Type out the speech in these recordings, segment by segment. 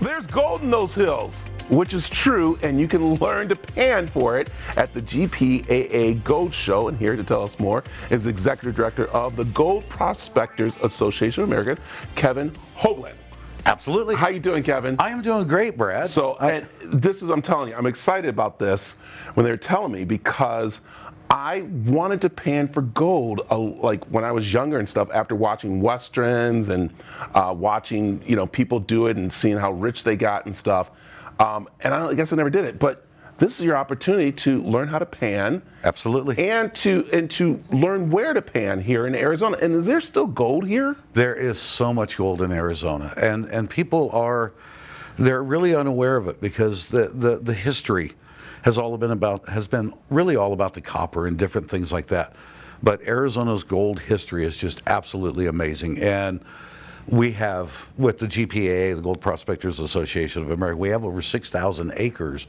There's gold in those hills, which is true, and you can learn to pan for it at the GPAA Gold Show. And here to tell us more is Executive Director of the Gold Prospectors Association of America, Kevin HOAGLAND. Absolutely. How you doing, Kevin? I am doing great, Brad. So, and this is, I'm telling you, I'm excited about this when they were telling me, because I wanted to pan for gold, like when I was younger and stuff, after watching Westerns and watching, people do it and seeing how rich they got and stuff. And I guess I never did it, but this is your opportunity to learn how to pan. Absolutely. And to learn where to pan here in Arizona. And is there still gold here? There is so much gold in Arizona, and people they're really unaware of it, because the history has been really all about the copper and different things like that. But Arizona's gold history is just absolutely amazing. And we have, with the GPAA, the Gold Prospectors Association of America, we have over 6,000 acres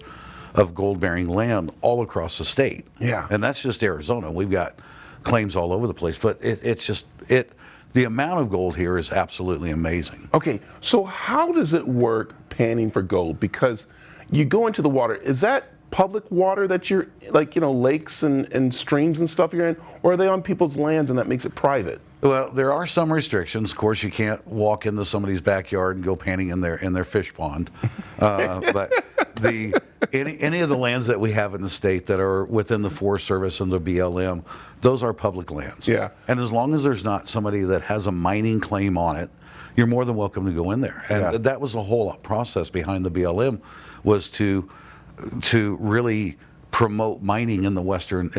of gold-bearing land all across the state. Yeah. And that's just Arizona. We've got claims all over the place, but the amount of gold here is absolutely amazing. Okay, so how does it work panning for gold? Because you go into the water, is that public water that you're, lakes and streams and stuff you're in, or are they on people's lands and that makes it private? Well, there are some restrictions. Of course, you can't walk into somebody's backyard and go panning in their fish pond. But any of the lands that we have in the state that are within the Forest Service and the BLM, those are public lands. Yeah. And as long as there's not somebody that has a mining claim on it, you're more than welcome to go in there. And that was the whole process behind the BLM, was to really promote mining in the western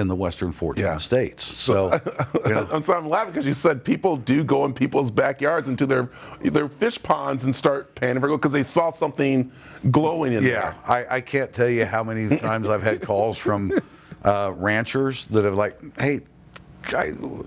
14 states. So I'm laughing because you said people do go in people's backyards into their fish ponds and start panning for gold because they saw something glowing in there. Yeah, I can't tell you how many times I've had calls from ranchers that have like, hey,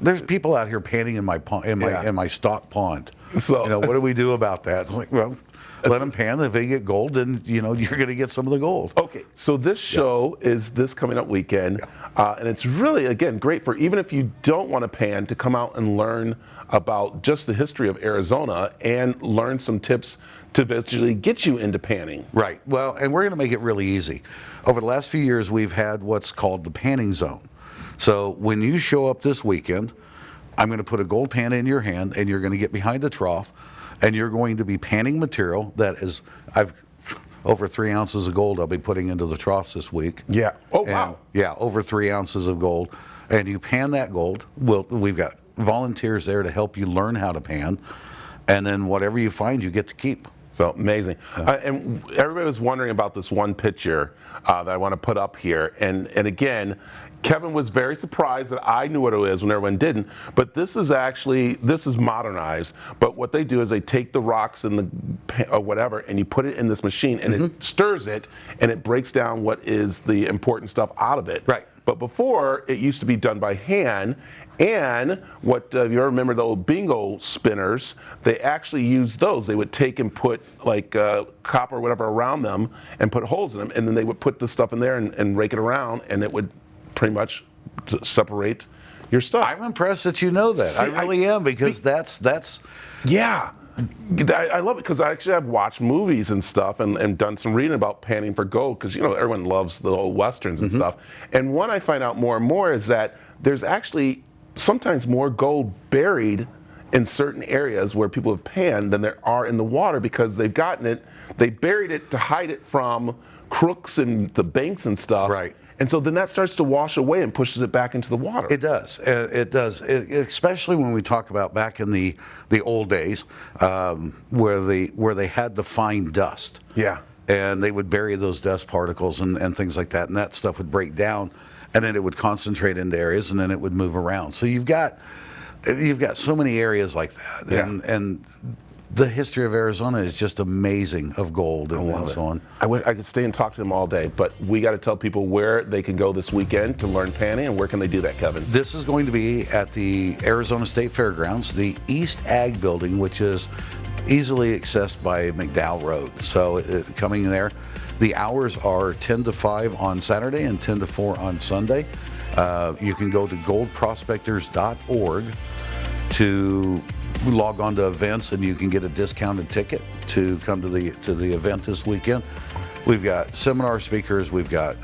there's people out here panning in my pond, in my stock pond. So what do we do about that? It's like, well, let them pan. If they get gold, then you're going to get some of the gold. Okay, so this show is this coming up weekend, and it's really, again, great for even if you don't want to pan, to come out and learn about just the history of Arizona and learn some tips to eventually get you into panning. Right. Well, and we're going to make it really easy. Over the last few years, we've had what's called the panning zone. So when you show up this weekend, I'm going to put a gold pan in your hand, and you're going to get behind the trough, and you're going to be panning material that is, over 3 ounces of gold I'll be putting into the troughs this week. Yeah. Oh, wow. Yeah, over 3 ounces of gold. And you pan that gold. We've got volunteers there to help you learn how to pan. And then whatever you find, you get to keep. So amazing. And everybody was wondering about this one picture that I want to put up here. And again, Kevin was very surprised that I knew what it was when everyone didn't. But this is modernized. But what they do is they take the rocks and the whatever, and you put it in this machine, and it stirs it, and it breaks down what is the important stuff out of it. Right. But before, it used to be done by hand. And if you ever remember the old bingo spinners, they actually used those. They would take and put like copper or whatever around them and put holes in them, and then they would put the stuff in there and rake it around, and it would pretty much separate your stuff. I'm impressed that you know that. See, I really am, because that's. Yeah. I love it because I actually have watched movies and stuff and done some reading about panning for gold, because everyone loves the old Westerns and stuff. And one I find out more and more is that there's actually sometimes more gold buried in certain areas where people have panned than there are in the water, because they buried it to hide it from crooks and the banks and stuff. Right. And so then that starts to wash away and pushes it back into the water. It does. It does. Especially when we talk about back in the old days, where they had to find dust. Yeah. And they would bury those dust particles and things like that, and that stuff would break down, and then it would concentrate into areas, and then it would move around. So you've got so many areas like that, and the history of Arizona is just amazing, of gold and so on. I could stay and talk to them all day, but we got to tell people where they can go this weekend to learn panning, and where can they do that, Kevin? This is going to be at the Arizona State Fairgrounds, the East Ag Building, which is easily accessed by McDowell Road. So coming in there, the hours are 10 to 5 on Saturday and 10 to 4 on Sunday. You can go to goldprospectors.org to log on to events and you can get a discounted ticket to come to the event this weekend. We've got seminar speakers. We've got.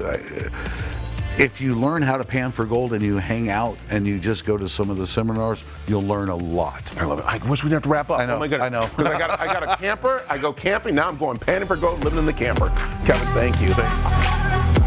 If you learn how to pan for gold and you hang out and you just go to some of the seminars, you'll learn a lot. I love it. I wish we didn't have to wrap up. I know, Oh my goodness. I know. 'Cause I got a camper. I go camping. Now I'm going panning for gold, living in the camper. Kevin, thank you.